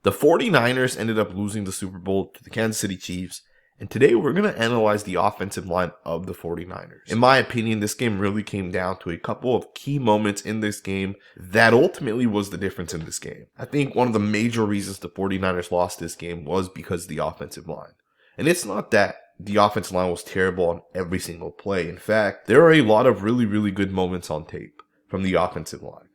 The 49ers ended up losing the Super Bowl to the Kansas City Chiefs, and today we're going to analyze the offensive line of the 49ers. In my opinion, this game really came down to a couple of key moments in this game that ultimately was the difference in this game. I think one of the major reasons the 49ers lost this game was because of the offensive line. And it's not that the offensive line was terrible on every single play. In fact, there are a lot of really good moments on tape from the offensive line.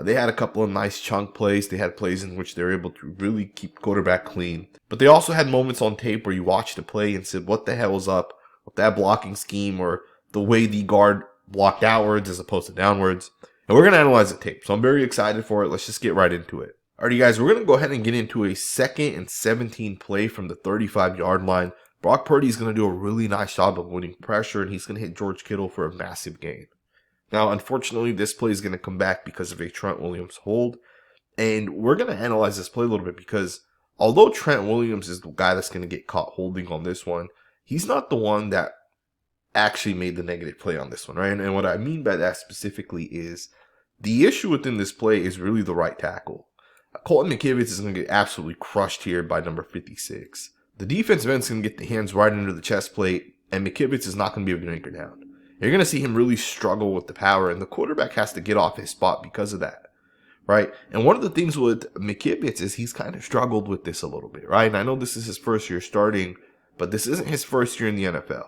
They had a couple of nice chunk plays. They had plays in which they were able to really keep quarterback clean. But they also had moments on tape where you watched the play and said, what the hell was up with that blocking scheme or the way the guard blocked outwards as opposed to downwards. And we're going to analyze the tape. So I'm very excited for it. Let's just get right into it. Alrighty guys, we're going to go ahead and get into a 2nd and 17 play from the 35-yard line. Brock Purdy is going to do a really nice job of winning pressure, and he's going to hit George Kittle for a massive gain. Now, unfortunately, this play is going to come back because of a Trent Williams hold. And we're going to analyze this play a little bit because although Trent Williams is the guy that's going to get caught holding on this one, he's not the one that actually made the negative play on this one, right? And what I mean by that specifically is the issue within this play is really the right tackle. Colton McKivitz is going to get absolutely crushed here by number 56. The defensive end's going to get the hands right under the chest plate, and McKivitz is not going to be able to anchor down. You're going to see him really struggle with the power, and the quarterback has to get off his spot because of that, right? And one of the things with McKivitz is he's kind of struggled with this a little bit, right? And I know this is his first year starting, but this isn't his first year in the NFL.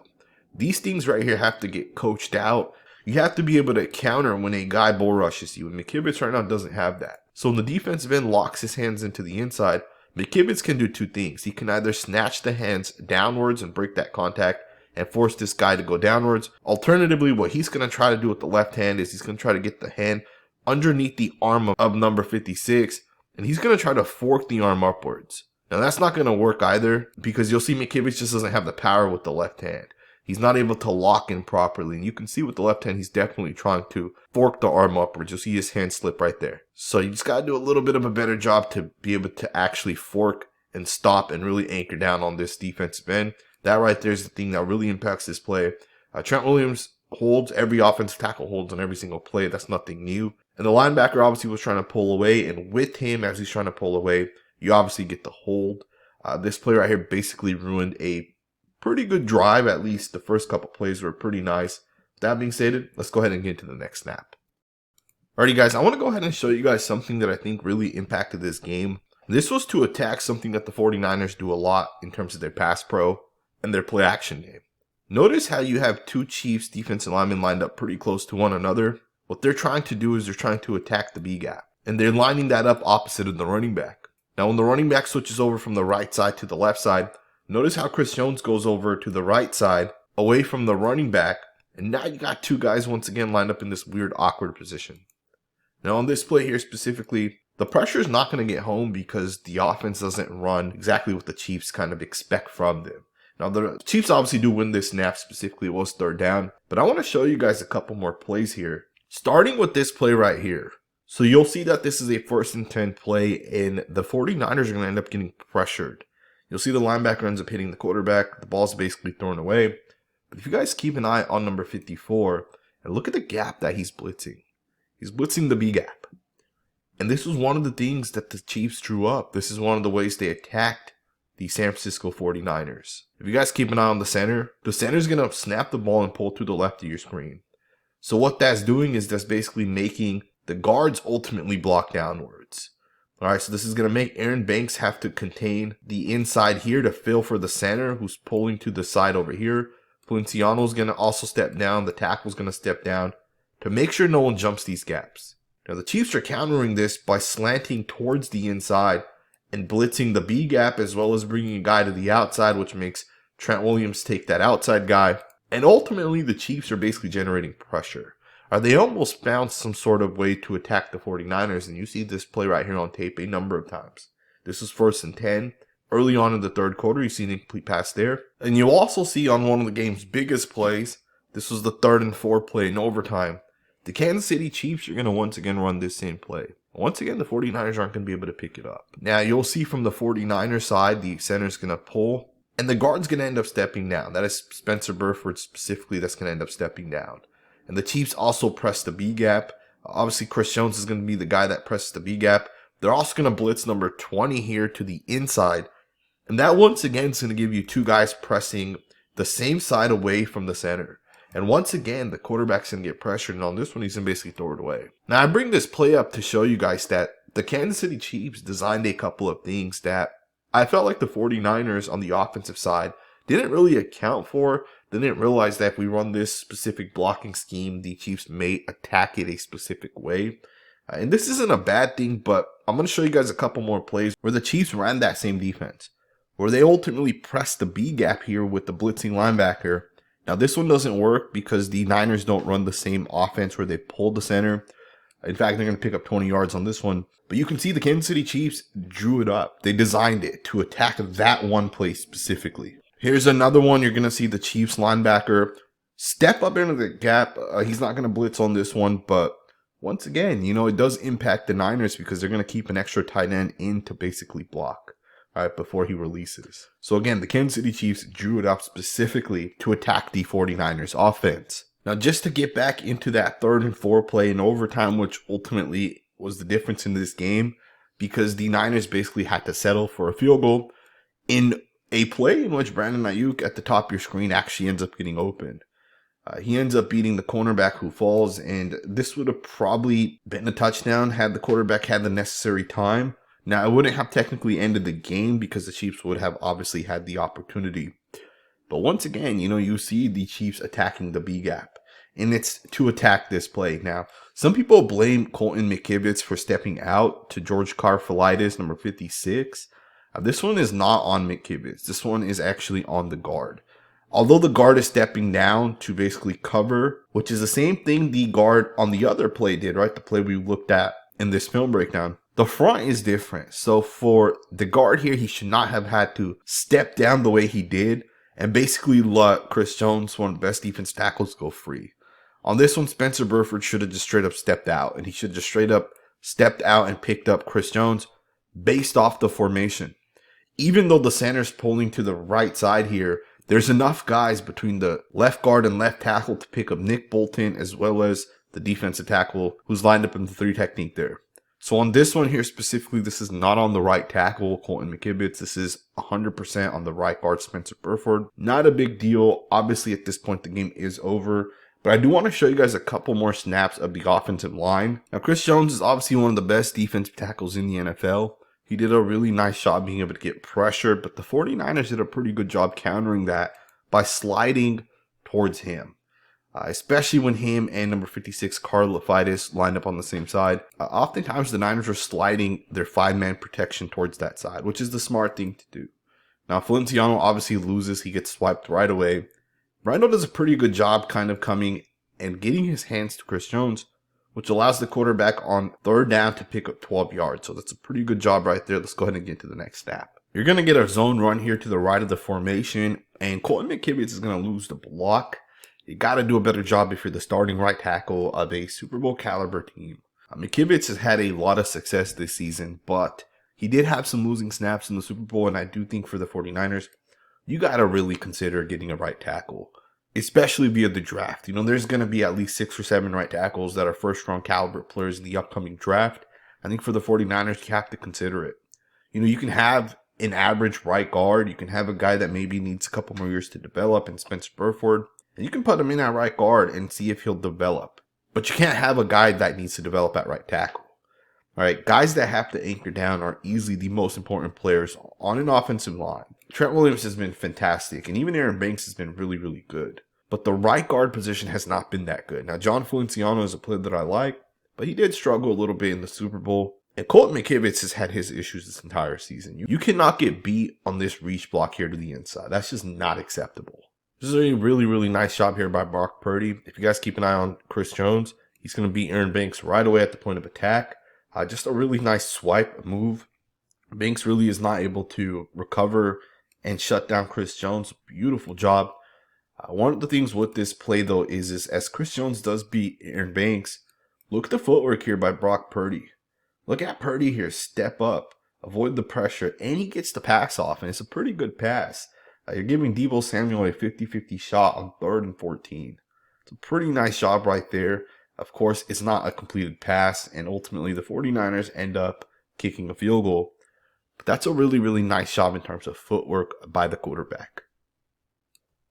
These things right here have to get coached out. You have to be able to counter when a guy bull rushes you, and McKivitz right now doesn't have that. So when the defensive end locks his hands into the inside, McKivitz can do two things. He can either snatch the hands downwards and break that contact and force this guy to go downwards. Alternatively, what he's going to try to do with the left hand is he's going to try to get the hand underneath the arm of number 56, and he's going to try to fork the arm upwards. Now, that's not going to work either because you'll see McKivitz just doesn't have the power with the left hand. He's not able to lock in properly, and you can see with the left hand, he's definitely trying to fork the arm upwards. You'll see his hand slip right there. So you just got to do a little bit of a better job to be able to actually fork and stop and really anchor down on this defensive end. That right there is the thing that really impacts this play. Trent Williams holds, every offensive tackle holds on every single play. That's nothing new. And the linebacker obviously was trying to pull away, and with him as he's trying to pull away, you obviously get the hold. This play right here basically ruined a pretty good drive. At least the first couple plays were pretty nice. That being stated, let's go ahead and get into the next snap. Alrighty guys, I want to go ahead and show you guys something that I think really impacted this game. This was to attack something that the 49ers do a lot in terms of their pass pro and their play action game. Notice how you have two Chiefs defensive linemen lined up pretty close to one another. What they're trying to do is they're trying to attack the B gap, and they're lining that up opposite of the running back. Now when the running back switches over from the right side to the left side, notice how Chris Jones goes over to the right side away from the running back, and now you got two guys once again lined up in this weird awkward position. Now on this play here specifically, the pressure is not going to get home because the offense doesn't run exactly what the Chiefs kind of expect from them. Now, the Chiefs obviously do win this snap, specifically it was third down, but I want to show you guys a couple more plays here, starting with this play right here. So you'll see that this is a 1st and 10 play, and the 49ers are going to end up getting pressured. You'll see the linebacker ends up hitting the quarterback, the ball's basically thrown away. But if you guys keep an eye on number 54, and look at the gap that he's blitzing. He's blitzing the B gap. And this was one of the things that the Chiefs drew up. This is one of the ways they attacked the San Francisco 49ers. If you guys keep an eye on the center's going to snap the ball and pull to the left of your screen. So what that's doing is that's basically making the guards ultimately block downwards. Alright, so this is going to make Aaron Banks have to contain the inside here to fill for the center who's pulling to the side over here. Feliciano's going to also step down. The tackle's going to step down to make sure no one jumps these gaps. Now the Chiefs are countering this by slanting towards the inside and blitzing the B gap, as well as bringing a guy to the outside, which makes Trent Williams take that outside guy. And ultimately, the Chiefs are basically generating pressure. They almost found some sort of way to attack the 49ers, and you see this play right here on tape a number of times. This was 1st and 10. Early on in the third quarter, you see an incomplete pass there. And you'll also see on one of the game's biggest plays, this was the 3rd and 4 play in overtime. The Kansas City Chiefs are going to once again run this same play. Once again, the 49ers aren't going to be able to pick it up. Now, you'll see from the 49ers side, the center's going to pull, and the guard's going to end up stepping down. That is Spencer Burford specifically that's going to end up stepping down. And the Chiefs also press the B gap. Obviously, Chris Jones is going to be the guy that presses the B gap. They're also going to blitz number 20 here to the inside. And that once again is going to give you two guys pressing the same side away from the center. And once again, the quarterback's going to get pressured. And on this one, he's going to basically throw it away. Now, I bring this play up to show you guys that the Kansas City Chiefs designed a couple of things that I felt like the 49ers on the offensive side didn't really account for. They didn't realize that if we run this specific blocking scheme, the Chiefs may attack it a specific way. And this isn't a bad thing, but I'm going to show you guys a couple more plays where the Chiefs ran that same defense, where they ultimately pressed the B gap here with the blitzing linebacker. Now, this one doesn't work because the Niners don't run the same offense where they pull the center. In fact, they're going to pick up 20 yards on this one. But you can see the Kansas City Chiefs drew it up. They designed it to attack that one play specifically. Here's another one. You're going to see the Chiefs linebacker step up into the gap. He's not going to blitz on this one, but once again, it does impact the Niners because they're going to keep an extra tight end in to basically block, right, before he releases. So again, the Kansas City Chiefs drew it up specifically to attack the 49ers offense. Now, just to get back into that 3rd and 4 play in overtime, which ultimately was the difference in this game, because the Niners basically had to settle for a field goal in a play in which Brandon Ayuk at the top of your screen actually ends up getting open. He ends up beating the cornerback who falls, and this would have probably been a touchdown had the quarterback had the necessary time. Now, it wouldn't have technically ended the game because the Chiefs would have obviously had the opportunity. But once again, you see the Chiefs attacking the B gap, and it's to attack this play. Now, some people blame Colton McKivitz for stepping out to George Karlaftis, number 56. This one is not on McKivitz. This one is actually on the guard. Although the guard is stepping down to basically cover, which is the same thing the guard on the other play did, right? The play we looked at in this film breakdown. The front is different. So for the guard here, he should not have had to step down the way he did and basically let Chris Jones, one of the best defense tackles, go free. On this one, Spencer Burford should have just straight up stepped out, and he should have just straight up stepped out and picked up Chris Jones based off the formation. Even though the center's pulling to the right side here, there's enough guys between the left guard and left tackle to pick up Nick Bolton as well as the defensive tackle who's lined up in the 3 technique there. So on this one here specifically, this is not on the right tackle, Colton McKivitz. This is 100% on the right guard, Spencer Burford. Not a big deal. Obviously, at this point, the game is over. But I do want to show you guys a couple more snaps of the offensive line. Now, Chris Jones is obviously one of the best defensive tackles in the NFL. He did a really nice job being able to get pressure, but the 49ers did a pretty good job countering that by sliding towards him. Especially when him and number 56, Karlaftis, lined up on the same side. Oftentimes, the Niners are sliding their 5-man protection towards that side, which is the smart thing to do. Now, Feliciano obviously loses. He gets swiped right away. Randall does a pretty good job kind of coming and getting his hands to Chris Jones, which allows the quarterback on 3rd down to pick up 12 yards. So that's a pretty good job right there. Let's go ahead and get to the next snap. You're going to get a zone run here to the right of the formation, and Colton McKivitz is going to lose the block. You got to do a better job if you're the starting right tackle of a Super Bowl caliber team. McKivitz has had a lot of success this season, but he did have some losing snaps in the Super Bowl, and I do think for the 49ers, you got to really consider getting a right tackle, especially via the draft. There's going to be at least 6 or 7 right tackles that are first-round caliber players in the upcoming draft. I think for the 49ers, you have to consider it. You can have an average right guard. You can have a guy that maybe needs a couple more years to develop in Spencer Burford, and you can put him in at right guard and see if he'll develop. But you can't have a guy that needs to develop at right tackle. All right, guys that have to anchor down are easily the most important players on an offensive line. Trent Williams has been fantastic, and even Aaron Banks has been really, really good. But the right guard position has not been that good. Now, John Feliciano is a player that I like, but he did struggle a little bit in the Super Bowl. And Colton McKivitz has had his issues this entire season. You cannot get beat on this reach block here to the inside. That's just not acceptable. This is a really, really nice job here by Brock Purdy. If you guys keep an eye on Chris Jones, he's going to beat Aaron Banks right away at the point of attack. Just a really nice swipe move. Banks really is not able to recover and shut down Chris Jones. Beautiful job. One of the things with this play, though, is as Chris Jones does beat Aaron Banks, look at the footwork here by Brock Purdy. Look at Purdy here. Step up. Avoid the pressure. And he gets the pass off. And it's a pretty good pass. You're giving Deebo Samuel a 50-50 shot on 3rd and 14. It's a pretty nice job right there. Of course, it's not a completed pass. And ultimately, the 49ers end up kicking a field goal. But that's a really, really nice job in terms of footwork by the quarterback.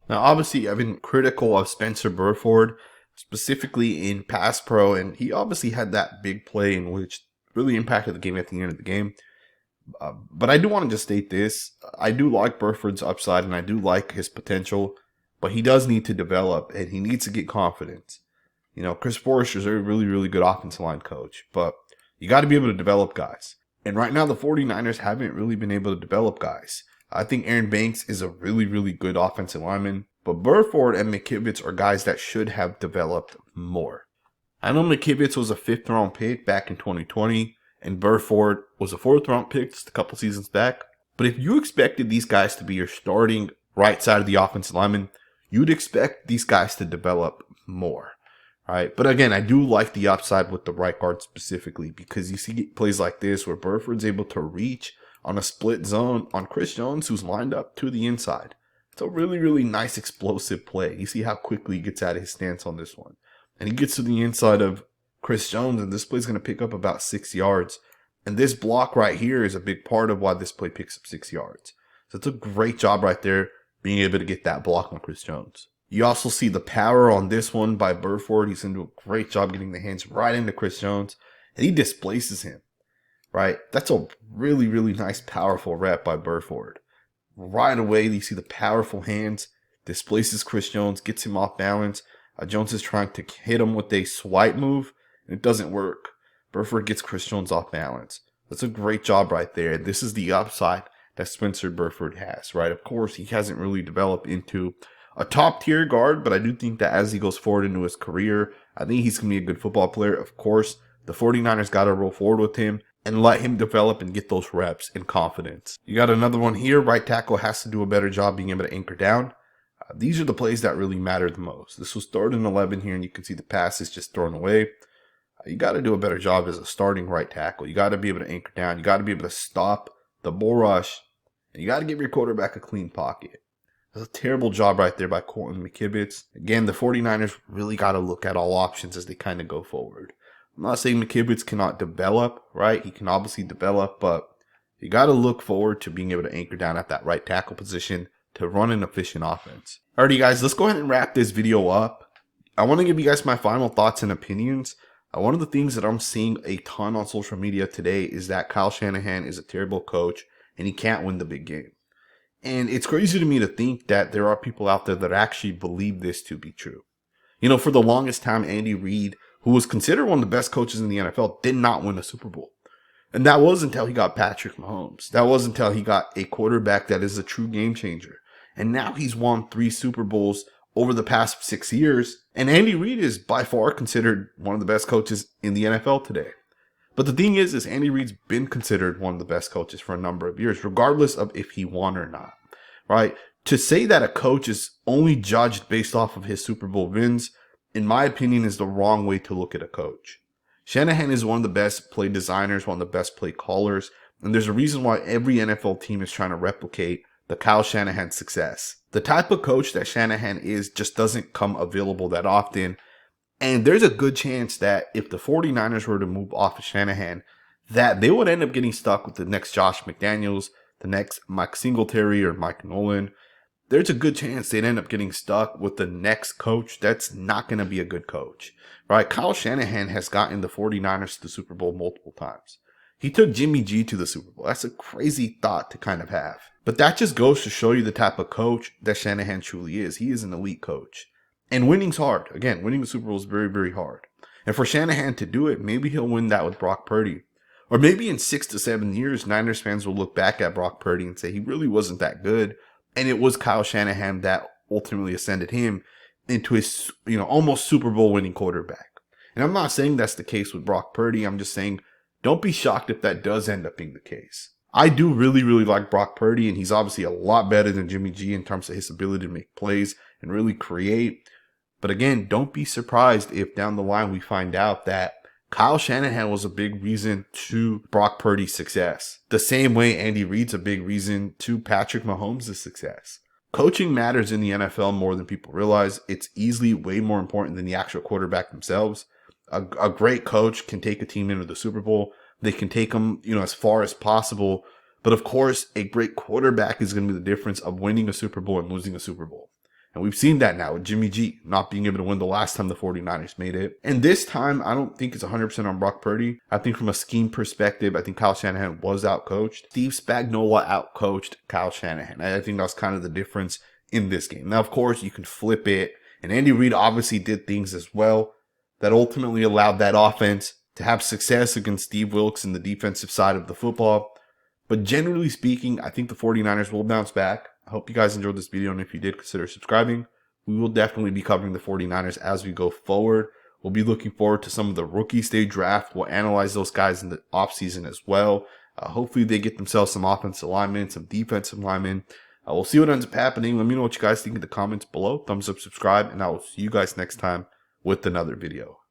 Now, obviously, I've been critical of Spencer Burford, specifically in pass pro, and he obviously had that big play in which really impacted the game at the end of the game. But I do want to just state this. I do like Burford's upside, and I do like his potential, but he does need to develop, and he needs to get confidence. You know, Chris Forrester's a really, really good offensive line coach, but you got to be able to develop guys. And right now, the 49ers haven't really been able to develop guys. I think Aaron Banks is a really, really good offensive lineman, but Burford and McKivitz are guys that should have developed more. I know McKivitz was a 5th-round pick back in 2020, and Burford was a 4th-round pick just a couple seasons back. But if you expected these guys to be your starting right side of the offensive lineman, you'd expect these guys to develop more. Right? But again, I do like the upside with the right guard specifically, because you see plays like this where Burford's able to reach on a split zone on Chris Jones, who's lined up to the inside. It's a really, really nice explosive play. You see how quickly he gets out of his stance on this one. And he gets to the inside of Chris Jones, and this play's going to pick up about 6 yards. And this block right here is a big part of why this play picks up 6 yards. So it's a great job right there, being able to get that block on Chris Jones. You also see the power on this one by Burford. He's going to do a great job getting the hands right into Chris Jones, and he displaces him, right? That's a really, really nice, powerful rep by Burford. Right away, you see the powerful hands, displaces Chris Jones, gets him off balance. Jones is trying to hit him with a swipe move, and it doesn't work. Burford gets Chris Jones off balance. That's a great job right there. This is the upside that Spencer Burford has, right? Of course, he hasn't really developed into a top tier guard, but I do think that as he goes forward into his career, I think he's going to be a good football player. Of course, the 49ers got to roll forward with him and let him develop and get those reps and confidence. You got another one here. Right tackle has to do a better job being able to anchor down. These are the plays that really matter the most. This was 3rd and 11 here, and you can see the pass is just thrown away. You got to do a better job as a starting right tackle. You got to be able to anchor down. You got to be able to stop the bull rush, and you got to give your quarterback a clean pocket. That's a terrible job right there by Colton McKivitz. Again, the 49ers really got to look at all options as they kind of go forward. I'm not saying McKivitz cannot develop, right? He can obviously develop, but you got to look forward to being able to anchor down at that right tackle position to run an efficient offense. Alrighty, guys, let's go ahead and wrap this video up. I want to give you guys my final thoughts and opinions. One of the things that I'm seeing a ton on social media today is that Kyle Shanahan is a terrible coach and he can't win the big game. And it's crazy to me to think that there are people out there that actually believe this to be true. You know, for the longest time, Andy Reid, who was considered one of the best coaches in the NFL, did not win a Super Bowl. And that was until he got Patrick Mahomes. That was until he got a quarterback that is a true game changer. And now he's won 3 Super Bowls over the past 6 years. And Andy Reid is by far considered one of the best coaches in the NFL today. But the thing is Andy Reid's been considered one of the best coaches for a number of years, regardless of if he won or not, right? To say that a coach is only judged based off of his Super Bowl wins, in my opinion, is the wrong way to look at a coach. Shanahan is one of the best play designers, one of the best play callers, and there's a reason why every NFL team is trying to replicate the Kyle Shanahan success. The type of coach that Shanahan is just doesn't come available that often. And there's a good chance that if the 49ers were to move off of Shanahan, that they would end up getting stuck with the next Josh McDaniels, the next Mike Singletary or Mike Nolan. There's a good chance they'd end up getting stuck with the next coach that's not going to be a good coach, right? Kyle Shanahan has gotten the 49ers to the Super Bowl multiple times. He took Jimmy G to the Super Bowl. That's a crazy thought to kind of have. But that just goes to show you the type of coach that Shanahan truly is. He is an elite coach. And winning's hard. Again, winning the Super Bowl is very, very hard. And for Shanahan to do it, maybe he'll win that with Brock Purdy. Or maybe in 6 to 7 years, Niners fans will look back at Brock Purdy and say he really wasn't that good. And it was Kyle Shanahan that ultimately ascended him into his, almost Super Bowl winning quarterback. And I'm not saying that's the case with Brock Purdy. I'm just saying don't be shocked if that does end up being the case. I do really, really like Brock Purdy, and he's obviously a lot better than Jimmy G in terms of his ability to make plays and really create. But again, don't be surprised if down the line we find out that Kyle Shanahan was a big reason to Brock Purdy's success. The same way Andy Reid's a big reason to Patrick Mahomes' success. Coaching matters in the NFL more than people realize. It's easily way more important than the actual quarterback themselves. A great coach can take a team into the Super Bowl, they can take them, as far as possible. But of course, a great quarterback is going to be the difference of winning a Super Bowl and losing a Super Bowl. And we've seen that now with Jimmy G not being able to win the last time the 49ers made it. And this time, I don't think it's 100% on Brock Purdy. I think from a scheme perspective, I think Kyle Shanahan was outcoached. Steve Spagnuolo outcoached Kyle Shanahan. I think that's kind of the difference in this game. Now, of course, you can flip it. And Andy Reid obviously did things as well that ultimately allowed that offense to have success against Steve Wilkes in the defensive side of the football. But generally speaking, I think the 49ers will bounce back. I hope you guys enjoyed this video, and if you did, consider subscribing. We will definitely be covering the 49ers as we go forward. We'll be looking forward to some of the rookie stage draft. We'll analyze those guys in the offseason as well. Hopefully they get themselves some offensive linemen, some defensive linemen. We'll see what ends up happening. Let me know what you guys think in the comments below. Thumbs up, subscribe, and I will see you guys next time with another video.